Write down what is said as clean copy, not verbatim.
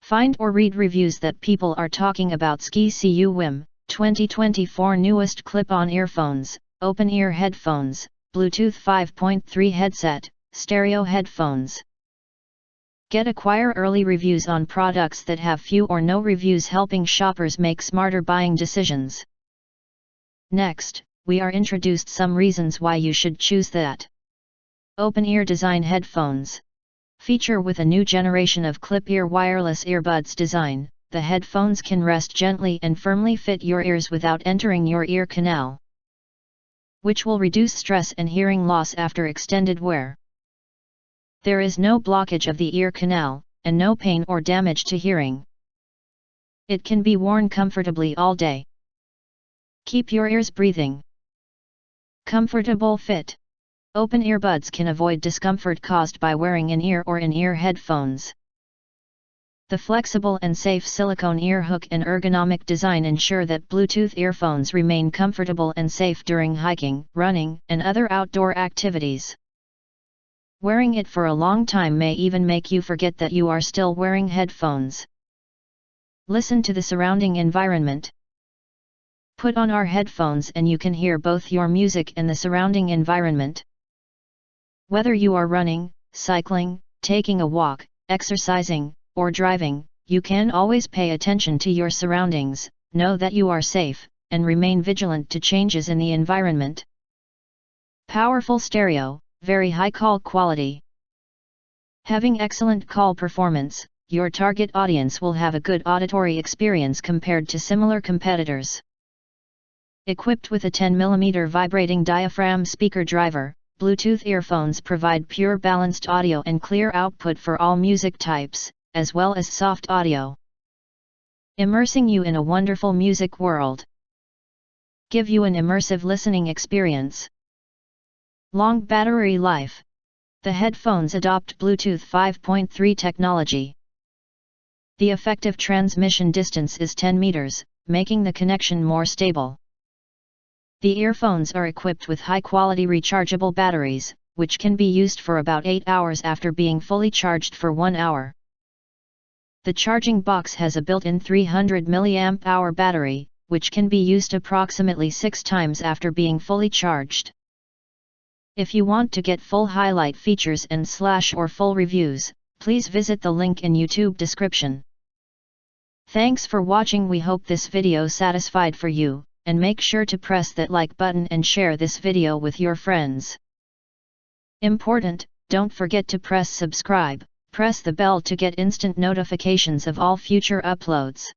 Find or read reviews that people are talking about Skicuwim, 2024 newest clip-on earphones, open-ear headphones, Bluetooth 5.3 headset, stereo headphones. Acquire early reviews on products that have few or no reviews, helping shoppers make smarter buying decisions. Next, we are introduced some reasons why you should choose that. Open-ear design headphones. Feature with a new generation of clip-ear wireless earbuds design, the headphones can rest gently and firmly fit your ears without entering your ear canal, which will reduce stress and hearing loss after extended wear. There is no blockage of the ear canal, and no pain or damage to hearing. It can be worn comfortably all day. Keep your ears breathing. Comfortable fit. Open earbuds can avoid discomfort caused by wearing in-ear or in-ear headphones. The flexible and safe silicone ear hook and ergonomic design ensure that Bluetooth earphones remain comfortable and safe during hiking, running, and other outdoor activities. Wearing it for a long time may even make you forget that you are still wearing headphones. Listen to the surrounding environment. Put on our headphones and you can hear both your music and the surrounding environment. Whether you are running, cycling, taking a walk, exercising, or driving, you can always pay attention to your surroundings, know that you are safe, and remain vigilant to changes in the environment. Powerful stereo, very high call quality. Having excellent call performance, your target audience will have a good auditory experience compared to similar competitors. Equipped with a 10mm vibrating diaphragm speaker driver, Bluetooth earphones provide pure balanced audio and clear output for all music types, as well as soft audio, immersing you in a wonderful music world. Give you an immersive listening experience. Long battery life. The headphones adopt Bluetooth 5.3 technology. The effective transmission distance is 10 meters, making the connection more stable. The earphones are equipped with high-quality rechargeable batteries, which can be used for about 8 hours after being fully charged for 1 hour. The charging box has a built-in 300 mAh battery, which can be used approximately 6 times after being fully charged. If you want to get full highlight features and or full reviews, please visit the link in YouTube description. Thanks for watching. We hope this video satisfied for you, and make sure to press that like button and share this video with your friends. Important, don't forget to press subscribe, press the bell to get instant notifications of all future uploads.